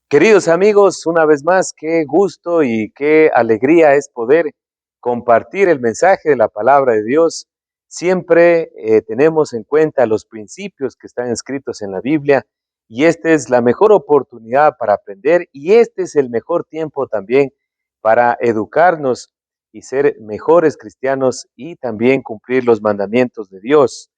Queridos amigos, una vez más, qué gusto y qué alegría es poder compartir el mensaje de la palabra de Dios. Siempre tenemos en cuenta los principios que están escritos en la Biblia y esta es la mejor oportunidad para aprender y este es el mejor tiempo también para educarnos y ser mejores cristianos y también cumplir los mandamientos de Dios.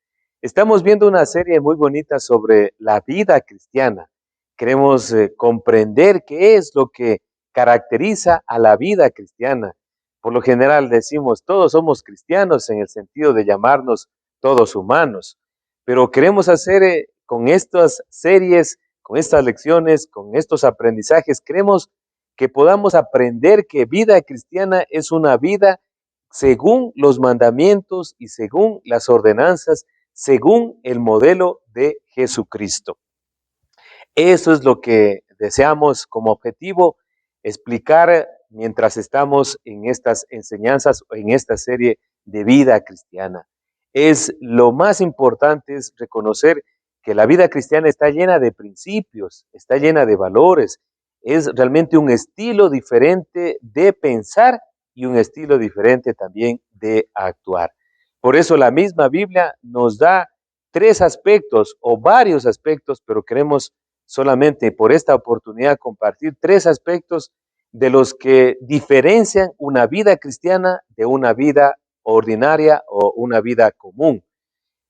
Estamos viendo una serie muy bonita sobre la vida cristiana. Queremos comprender qué es lo que caracteriza a la vida cristiana. Por lo general decimos, todos somos cristianos en el sentido de llamarnos todos humanos, pero queremos hacer con estas series, con estas lecciones, con estos aprendizajes, queremos que podamos aprender que vida cristiana es una vida según los mandamientos y según las ordenanzas, según el modelo de Jesucristo. Eso es lo que deseamos como objetivo explicar mientras estamos en estas enseñanzas o en esta serie de vida cristiana. Es lo más importante es reconocer que la vida cristiana está llena de principios, está llena de valores, es realmente un estilo diferente de pensar y un estilo diferente también de actuar. Por eso la misma Biblia nos da tres aspectos o varios aspectos, pero queremos solamente por esta oportunidad compartir tres aspectos de los que diferencian una vida cristiana de una vida ordinaria o una vida común.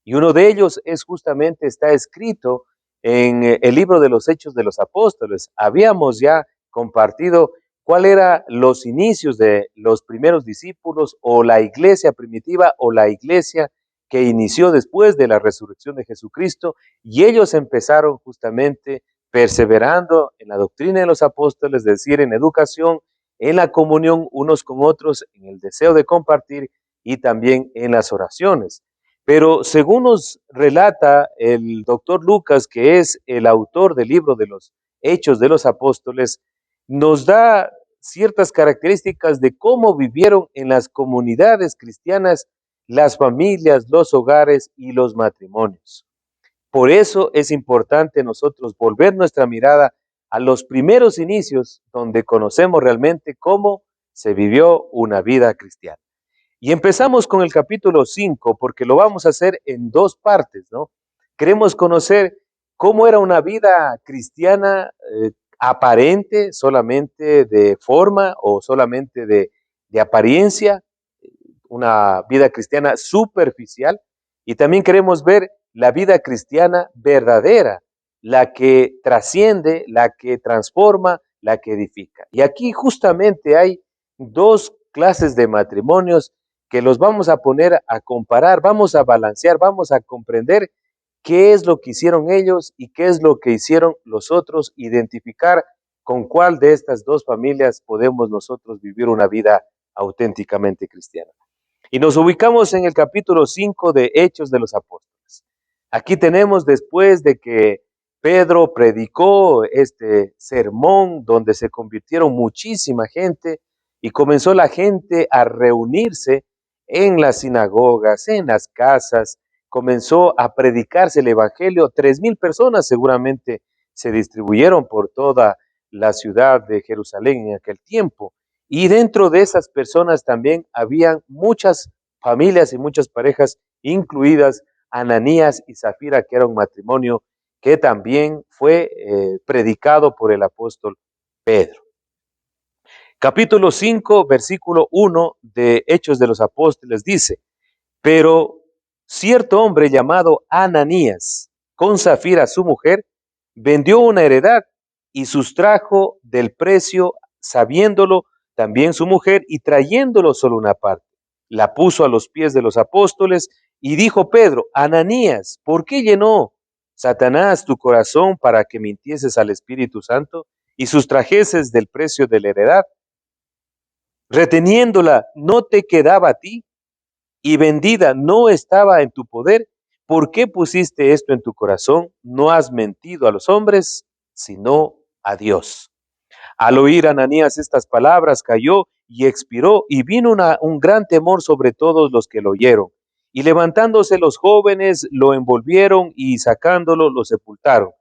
Y uno de ellos es justamente, está escrito en el libro de los Hechos de los Apóstoles. Habíamos ya compartido cuáles eran los inicios de los primeros discípulos o la iglesia primitiva o la iglesia que inició después de la resurrección de Jesucristo, y ellos empezaron justamente perseverando en la doctrina de los apóstoles, es decir, en educación, en la comunión unos con otros, en el deseo de compartir y también en las oraciones. Pero según nos relata el doctor Lucas, que es el autor del libro de los Hechos de los Apóstoles, nos da ciertas características de cómo vivieron en las comunidades cristianas las familias, los hogares y los matrimonios. Por eso es importante nosotros volver nuestra mirada a los primeros inicios donde conocemos realmente cómo se vivió una vida cristiana. Y empezamos con el capítulo 5 porque lo vamos a hacer en dos partes, ¿no? Queremos conocer cómo era una vida cristiana aparente, solamente de forma o solamente de apariencia, una vida cristiana superficial, y también queremos ver la vida cristiana verdadera, la que trasciende, la que transforma, la que edifica. Y aquí justamente hay dos clases de matrimonios que los vamos a poner a comparar, vamos a balancear, vamos a comprender qué es lo que hicieron ellos y qué es lo que hicieron los otros, identificar con cuál de estas dos familias podemos nosotros vivir una vida auténticamente cristiana. Y nos ubicamos en el capítulo 5 de Hechos de los Apóstoles. Aquí tenemos después de que Pedro predicó este sermón donde se convirtieron muchísima gente y comenzó la gente a reunirse en las sinagogas, en las casas, comenzó a predicarse el evangelio. 3,000 personas seguramente se distribuyeron por toda la ciudad de Jerusalén en aquel tiempo. Y dentro de esas personas también habían muchas familias y muchas parejas, incluidas Ananías y Zafira, que era un matrimonio que también fue predicado por el apóstol Pedro. Capítulo 5, versículo 1 de Hechos de los Apóstoles dice: pero cierto hombre llamado Ananías, con Zafira su mujer, vendió una heredad y sustrajo del precio, sabiéndolo también su mujer, y trayéndolo solo una parte. La puso a los pies de los apóstoles y dijo Pedro: Ananías, ¿por qué llenó Satanás tu corazón para que mintieses al Espíritu Santo y sustrajeses del precio de la heredad? Reteniéndola, ¿no te quedaba a ti? Y vendida, ¿no estaba en tu poder? ¿Por qué pusiste esto en tu corazón? No has mentido a los hombres, sino a Dios. Al oír Ananías estas palabras, cayó y expiró, y vino un gran temor sobre todos los que lo oyeron. Y levantándose los jóvenes, lo envolvieron y sacándolo, lo sepultaron.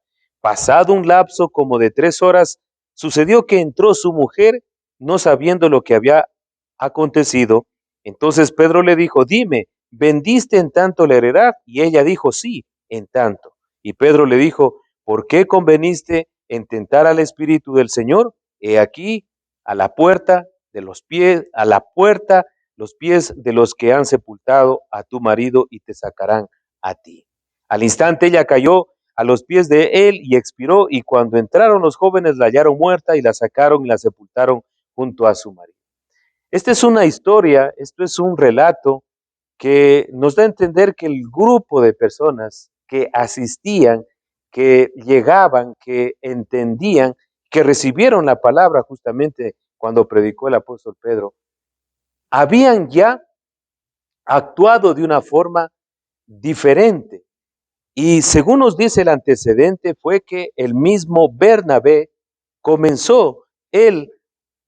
Pasado un lapso como de 3 horas, Sucedió que entró su mujer, no sabiendo lo que había acontecido. Entonces Pedro le dijo, dime, ¿vendiste en tanto la heredad? Y ella dijo, sí, en tanto. Y Pedro le dijo, ¿por qué conveniste en tentar al Espíritu del Señor? He aquí, a la puerta de los pies, a la puerta los pies de los que han sepultado a tu marido y te sacarán a ti. Al instante ella cayó a los pies de él y expiró, y cuando entraron los jóvenes la hallaron muerta y la sacaron y la sepultaron junto a su marido. Esta es una historia, esto es un relato que nos da a entender que el grupo de personas que asistían, que llegaban, que entendían, que recibieron la palabra justamente cuando predicó el apóstol Pedro, habían ya actuado de una forma diferente. Y según nos dice el antecedente, fue que el mismo Bernabé comenzó él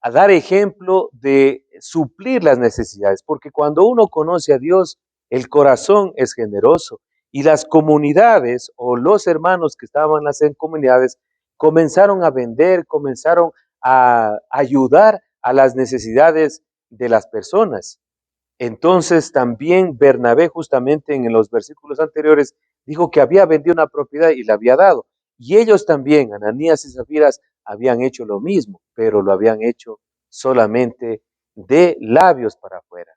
a dar ejemplo de suplir las necesidades, porque cuando uno conoce a Dios, el corazón es generoso y las comunidades o los hermanos que estaban en comunidades comenzaron a vender, comenzaron a ayudar a las necesidades de las personas. Entonces también Bernabé justamente en los versículos anteriores dijo que había vendido una propiedad y la había dado. Y ellos también, Ananías y Zafiras, habían hecho lo mismo, pero lo habían hecho solamente de labios para afuera,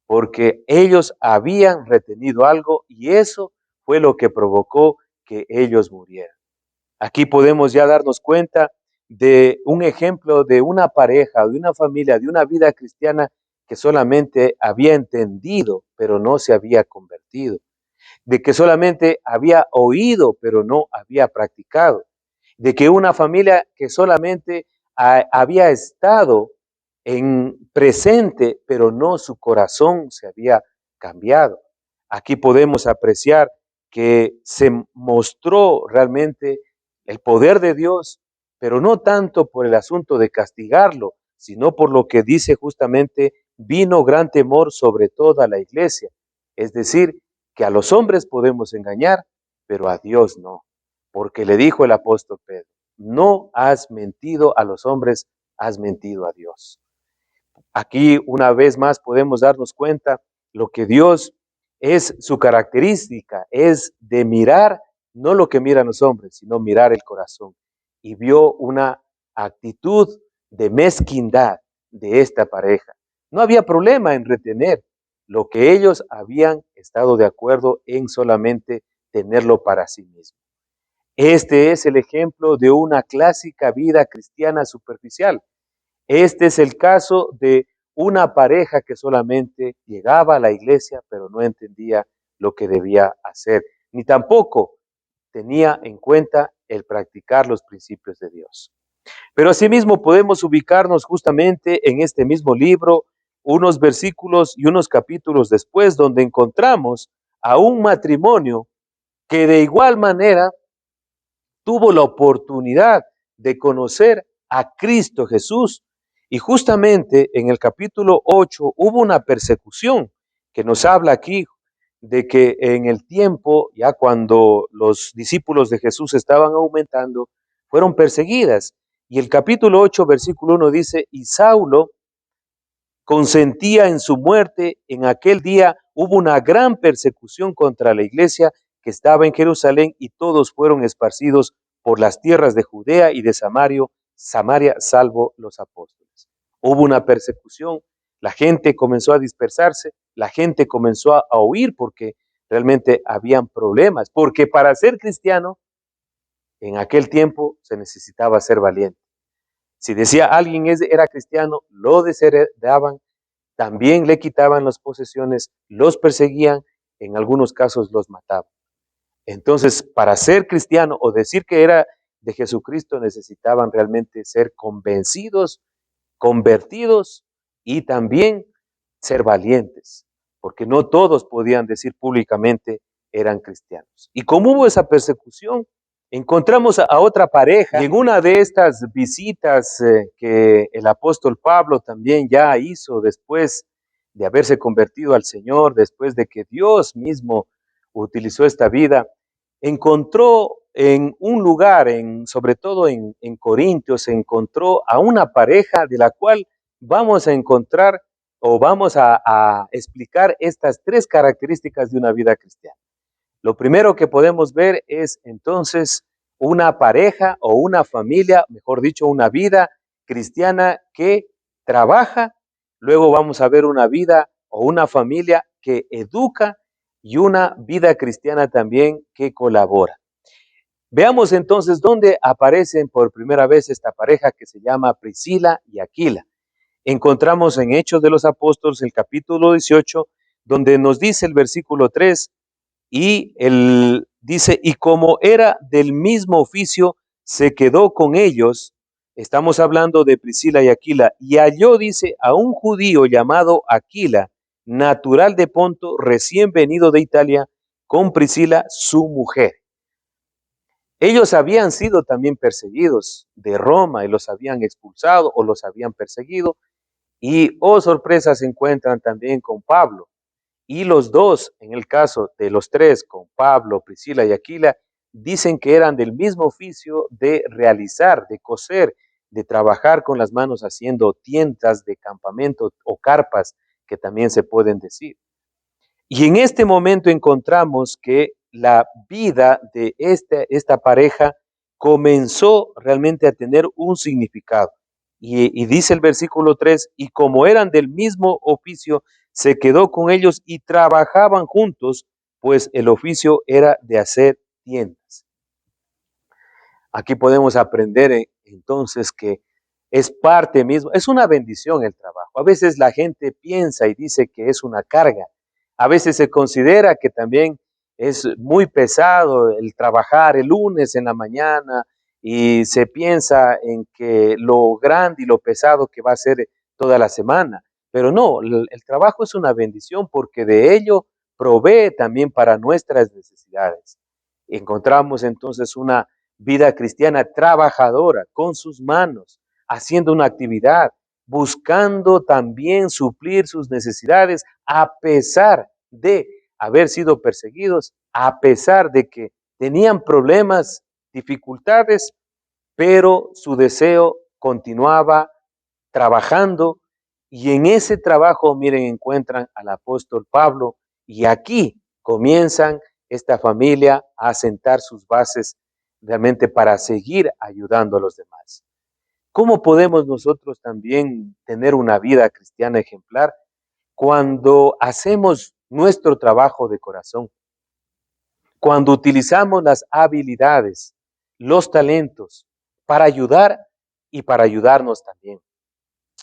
porque ellos habían retenido algo y eso fue lo que provocó que ellos murieran. Aquí podemos ya darnos cuenta de un ejemplo de una pareja, de una familia, de una vida cristiana que solamente había entendido, pero no se había convertido, de que solamente había oído, pero no había practicado, de que una familia que solamente había estado en presente, pero no su corazón se había cambiado. Aquí podemos apreciar que se mostró realmente el poder de Dios, pero no tanto por el asunto de castigarlo, sino por lo que dice justamente, vino gran temor sobre toda la iglesia. Es decir, que a los hombres podemos engañar, pero a Dios no. Porque le dijo el apóstol Pedro, no has mentido a los hombres, has mentido a Dios. Aquí una vez más podemos darnos cuenta lo que Dios es su característica, es de mirar no lo que miran los hombres, sino mirar el corazón. Y vio una actitud de mezquindad de esta pareja. No había problema en retener lo que ellos habían estado de acuerdo en solamente tenerlo para sí mismos. Este es el ejemplo de una clásica vida cristiana superficial. Este es el caso de una pareja que solamente llegaba a la iglesia, pero no entendía lo que debía hacer, ni tampoco tenía en cuenta el practicar los principios de Dios. Pero asimismo podemos ubicarnos justamente en este mismo libro, unos versículos y unos capítulos después, donde encontramos a un matrimonio que de igual manera tuvo la oportunidad de conocer a Cristo Jesús. Y justamente en el capítulo 8 hubo una persecución que nos habla aquí de que en el tiempo, ya cuando los discípulos de Jesús estaban aumentando, fueron perseguidas. Y el capítulo 8, versículo 1 dice, y Saulo consentía en su muerte. En aquel día hubo una gran persecución contra la iglesia que estaba en Jerusalén y todos fueron esparcidos por las tierras de Judea y de Samaria, salvo los apóstoles. Hubo una persecución, la gente comenzó a dispersarse, la gente comenzó a huir porque realmente habían problemas, porque para ser cristiano en aquel tiempo se necesitaba ser valiente. Si decía alguien era cristiano, lo desheredaban, también le quitaban las posesiones, los perseguían, en algunos casos los mataban. Entonces, para ser cristiano o decir que era de Jesucristo, necesitaban realmente ser convencidos, convertidos y también ser valientes, porque no todos podían decir públicamente eran cristianos. Y como hubo esa persecución, encontramos a otra pareja y en una de estas visitas que el apóstol Pablo también ya hizo después de haberse convertido al Señor, después de que Dios mismo utilizó esta vida, encontró en un lugar, sobre todo en Corintios, se encontró a una pareja de la cual vamos a encontrar o vamos a explicar estas tres características de una vida cristiana. Lo primero que podemos ver es entonces una pareja o una familia, mejor dicho, una vida cristiana que trabaja. Luego vamos a ver una vida o una familia que educa y una vida cristiana también que colabora. Veamos entonces dónde aparecen por primera vez esta pareja que se llama Priscila y Aquila. Encontramos en Hechos de los Apóstoles el capítulo 18, donde nos dice el versículo 3, y él dice, y como era del mismo oficio, se quedó con ellos. Estamos hablando de Priscila y Aquila, y halló, dice, a un judío llamado Aquila, natural de Ponto, recién venido de Italia, con Priscila, su mujer. Ellos habían sido también perseguidos de Roma y los habían expulsado o los habían perseguido, y, oh sorpresa, se encuentran también con Pablo. Y los dos, en el caso de los tres, con Pablo, Priscila y Aquila, dicen que eran del mismo oficio de realizar, de coser, de trabajar con las manos haciendo tiendas de campamento o carpas, que también se pueden decir. Y en este momento encontramos que la vida de esta pareja comenzó realmente a tener un significado. Y dice el versículo 3, y como eran del mismo oficio, se quedó con ellos y trabajaban juntos, pues el oficio era de hacer tiendas. Aquí podemos aprender entonces que es parte mismo, es una bendición el trabajo. A veces la gente piensa y dice que es una carga. A veces se considera que también es muy pesado el trabajar el lunes en la mañana y se piensa en que lo grande y lo pesado que va a ser toda la semana. Pero no, el trabajo es una bendición porque de ello provee también para nuestras necesidades. Encontramos entonces una vida cristiana trabajadora con sus manos, haciendo una actividad, buscando también suplir sus necesidades a pesar de haber sido perseguidos, a pesar de que tenían problemas, dificultades, pero su deseo continuaba trabajando y en ese trabajo, miren, encuentran al apóstol Pablo y aquí comienzan esta familia a sentar sus bases realmente para seguir ayudando a los demás. ¿Cómo podemos nosotros también tener una vida cristiana ejemplar? Cuando hacemos nuestro trabajo de corazón, cuando utilizamos las habilidades, los talentos para ayudar y para ayudarnos también.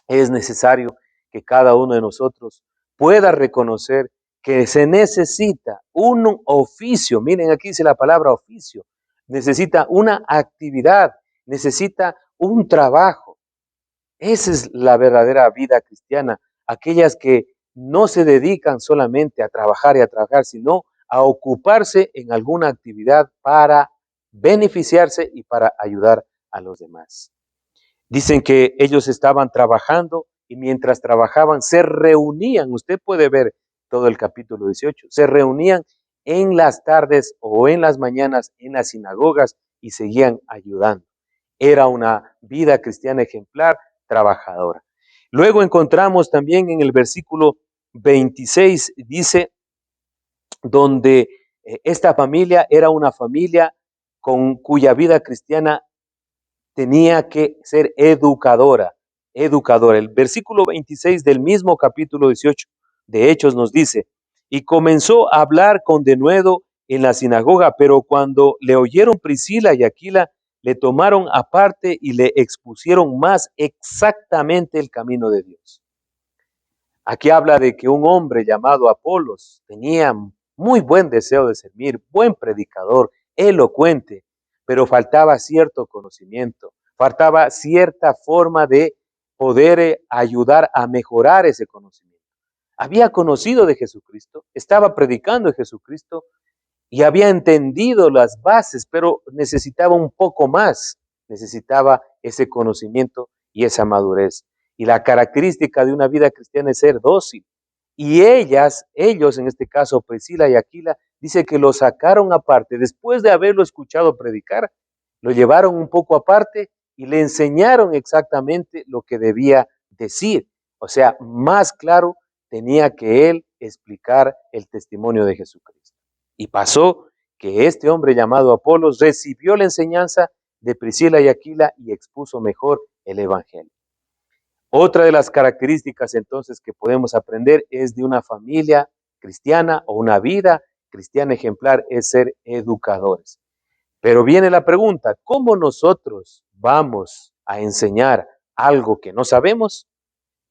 Es necesario que cada uno de nosotros pueda reconocer que se necesita un oficio. Miren, aquí dice la palabra oficio. Necesita una actividad, necesita un trabajo. Esa es la verdadera vida cristiana. Aquellas que no se dedican solamente a trabajar, sino a ocuparse en alguna actividad para beneficiarse y para ayudar a los demás. Dicen que ellos estaban trabajando y mientras trabajaban se reunían. Usted puede ver todo el capítulo 18. Se reunían en las tardes o en las mañanas en las sinagogas y seguían ayudando. Era una vida cristiana ejemplar, trabajadora. Luego encontramos también en el versículo 26, dice, donde esta familia era una familia cuya vida cristiana tenía que ser educadora, educadora. El versículo 26 del mismo capítulo 18 de Hechos nos dice, y comenzó a hablar con denuedo en la sinagoga, pero cuando le oyeron Priscila y Aquila, le tomaron aparte y le expusieron más exactamente el camino de Dios. Aquí habla de que un hombre llamado Apolos tenía muy buen deseo de servir, buen predicador, elocuente, pero faltaba cierto conocimiento, faltaba cierta forma de poder ayudar a mejorar ese conocimiento. Había conocido de Jesucristo, estaba predicando de Jesucristo y había entendido las bases, pero necesitaba un poco más, necesitaba ese conocimiento y esa madurez. Y la característica de una vida cristiana es ser dócil. Y ellos, en este caso Priscila y Aquila, dice que lo sacaron aparte, después de haberlo escuchado predicar, lo llevaron un poco aparte y le enseñaron exactamente lo que debía decir. O sea, más claro tenía que él explicar el testimonio de Jesucristo. Y pasó que este hombre llamado Apolos recibió la enseñanza de Priscila y Aquila y expuso mejor el evangelio. Otra de las características entonces que podemos aprender es de una familia cristiana o una vida cristiana ejemplar es ser educadores. Pero viene la pregunta, ¿cómo nosotros vamos a enseñar algo que no sabemos?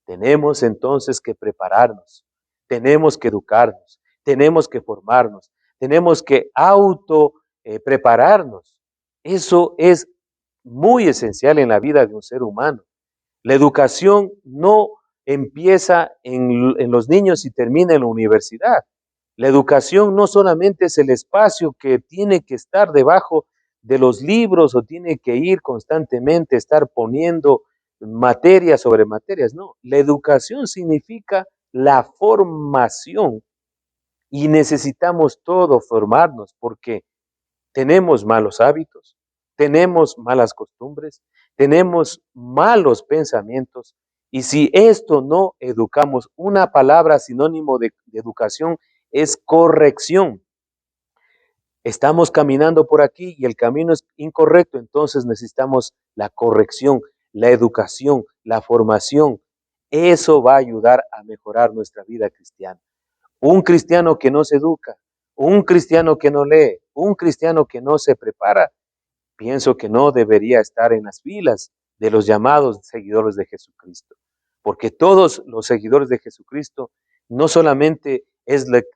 Tenemos entonces que prepararnos, tenemos que educarnos, tenemos que formarnos, tenemos que prepararnos. Eso es muy esencial en la vida de un ser humano. La educación no empieza en los niños y termina en la universidad. La educación no solamente es el espacio que tiene que estar debajo de los libros o tiene que ir constantemente, estar poniendo materias sobre materias, no. La educación significa la formación y necesitamos todo formarnos porque tenemos malos hábitos, tenemos malas costumbres, tenemos malos pensamientos. Y si esto no educamos, una palabra sinónimo de educación es corrección. Estamos caminando por aquí y el camino es incorrecto, entonces necesitamos la corrección, la educación, la formación. Eso va a ayudar a mejorar nuestra vida cristiana. Un cristiano que no se educa, un cristiano que no lee, un cristiano que no se prepara, pienso que no debería estar en las filas de los llamados seguidores de Jesucristo, porque todos los seguidores de Jesucristo no solamente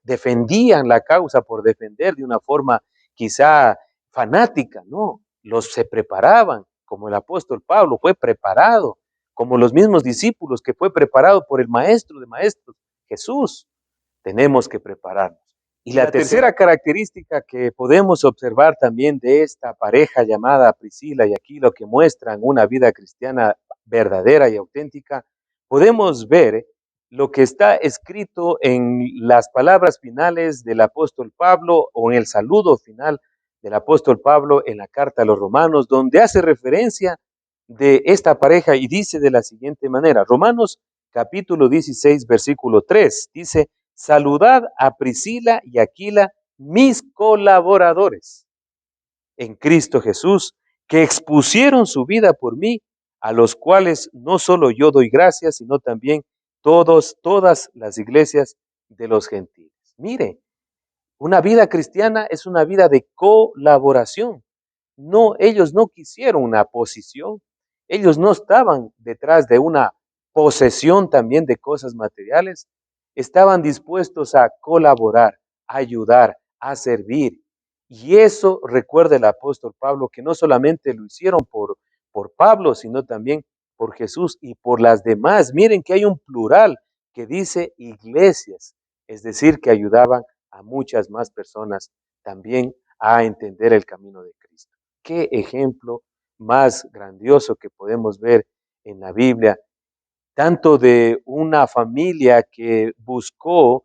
defendían la causa por defender de una forma quizá fanática, no, los se preparaban, como el apóstol Pablo fue preparado, como los mismos discípulos que fue preparado por el maestro de maestros, Jesús. Tenemos que prepararnos. Y la tercera característica que podemos observar también de esta pareja llamada Priscila y Aquila, que muestran una vida cristiana verdadera y auténtica, podemos ver lo que está escrito en las palabras finales del apóstol Pablo o en el saludo final del apóstol Pablo en la carta a los Romanos, donde hace referencia de esta pareja y dice de la siguiente manera, Romanos capítulo 16, versículo 3, dice, saludad a Priscila y Aquila, mis colaboradores en Cristo Jesús, que expusieron su vida por mí, a los cuales no solo yo doy gracias, sino también todas las iglesias de los gentiles. Mire, una vida cristiana es una vida de colaboración. No, ellos no quisieron una posición, ellos no estaban detrás de una posesión también de cosas materiales, estaban dispuestos a colaborar, a ayudar, a servir. Y eso recuerda el apóstol Pablo, que no solamente lo hicieron por Pablo, sino también por Jesús y por las demás. Miren que hay un plural que dice iglesias, es decir, que ayudaban a muchas más personas también a entender el camino de Cristo. Qué ejemplo más grandioso que podemos ver en la Biblia, tanto de una familia que buscó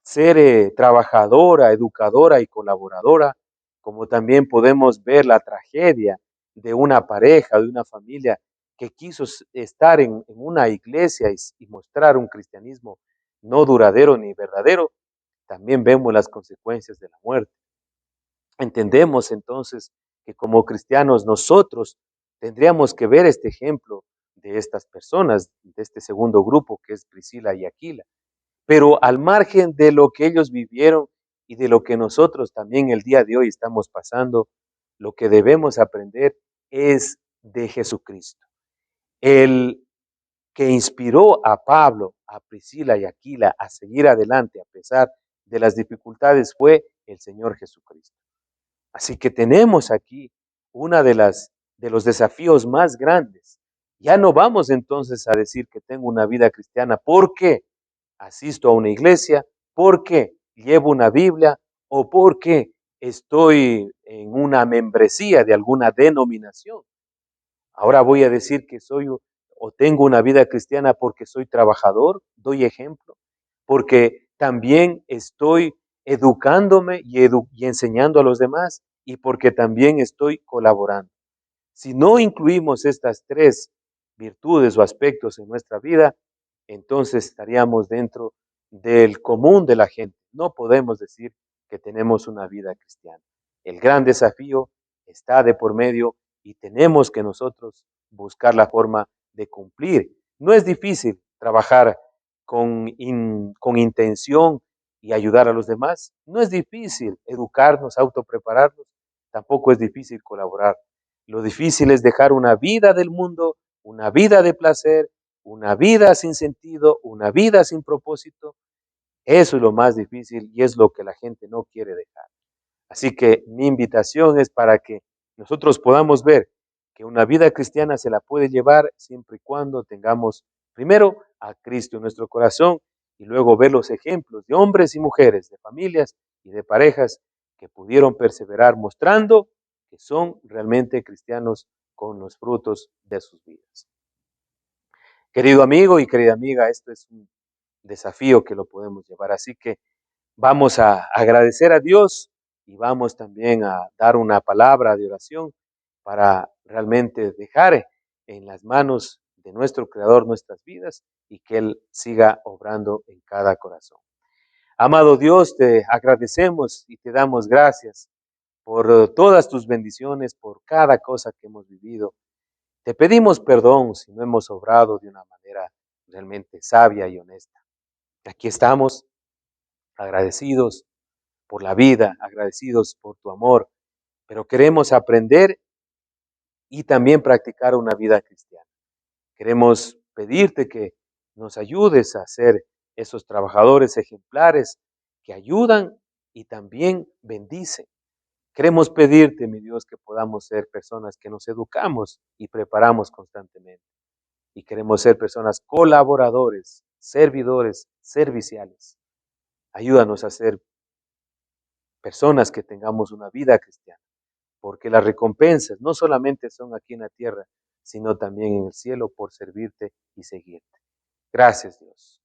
ser trabajadora, educadora y colaboradora, como también podemos ver la tragedia de una pareja, de una familia que quiso estar en una iglesia y mostrar un cristianismo no duradero ni verdadero. También vemos las consecuencias de la muerte. Entendemos entonces que como cristianos nosotros tendríamos que ver este ejemplo de estas personas, de este segundo grupo que es Priscila y Aquila. Pero al margen de lo que ellos vivieron y de lo que nosotros también el día de hoy estamos pasando, lo que debemos aprender es de Jesucristo. El que inspiró a Pablo, a Priscila y Aquila a seguir adelante a pesar de las dificultades fue el Señor Jesucristo. Así que tenemos aquí una de los desafíos más grandes. Ya no vamos entonces a decir que tengo una vida cristiana porque asisto a una iglesia, porque llevo una Biblia o porque estoy en una membresía de alguna denominación. Ahora voy a decir que soy o tengo una vida cristiana porque soy trabajador, doy ejemplo, porque también estoy educándome y enseñando a los demás, y porque también estoy colaborando. Si no incluimos estas tres virtudes o aspectos en nuestra vida, entonces estaríamos dentro del común de la gente. No podemos decir que tenemos una vida cristiana. El gran desafío está de por medio y tenemos que nosotros buscar la forma de cumplir. No es difícil trabajar con intención y ayudar a los demás. No es difícil educarnos, autoprepararnos. Tampoco es difícil colaborar. Lo difícil es dejar una vida del mundo, una vida de placer, una vida sin sentido, una vida sin propósito. Eso es lo más difícil y es lo que la gente no quiere dejar. Así que mi invitación es para que nosotros podamos ver que una vida cristiana se la puede llevar siempre y cuando tengamos primero a Cristo en nuestro corazón y luego ver los ejemplos de hombres y mujeres, de familias y de parejas que pudieron perseverar mostrando que son realmente cristianos con los frutos de sus vidas. Querido amigo y querida amiga, esto es un desafío que lo podemos llevar. Así que vamos a agradecer a Dios y vamos también a dar una palabra de oración para realmente dejar en las manos de nuestro Creador nuestras vidas y que Él siga obrando en cada corazón. Amado Dios, te agradecemos y te damos gracias por todas tus bendiciones, por cada cosa que hemos vivido. Te pedimos perdón si no hemos obrado de una manera realmente sabia y honesta. Aquí estamos agradecidos por la vida, agradecidos por tu amor, pero queremos aprender y también practicar una vida cristiana. Queremos pedirte que nos ayudes a ser esos trabajadores ejemplares que ayudan y también bendicen. Queremos pedirte, mi Dios, que podamos ser personas que nos educamos y preparamos constantemente. Y queremos ser personas colaboradores, servidores, serviciales. Ayúdanos a ser personas que tengamos una vida cristiana, porque las recompensas no solamente son aquí en la tierra, sino también en el cielo por servirte y seguirte. Gracias, Dios.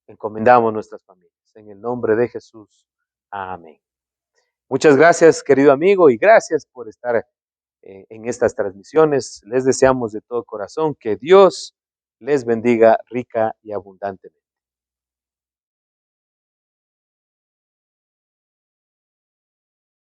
Encomendamos nuestras familias. En el nombre de Jesús. Amén. Muchas gracias, querido amigo, y gracias por estar en estas transmisiones. Les deseamos de todo corazón que Dios les bendiga rica y abundantemente.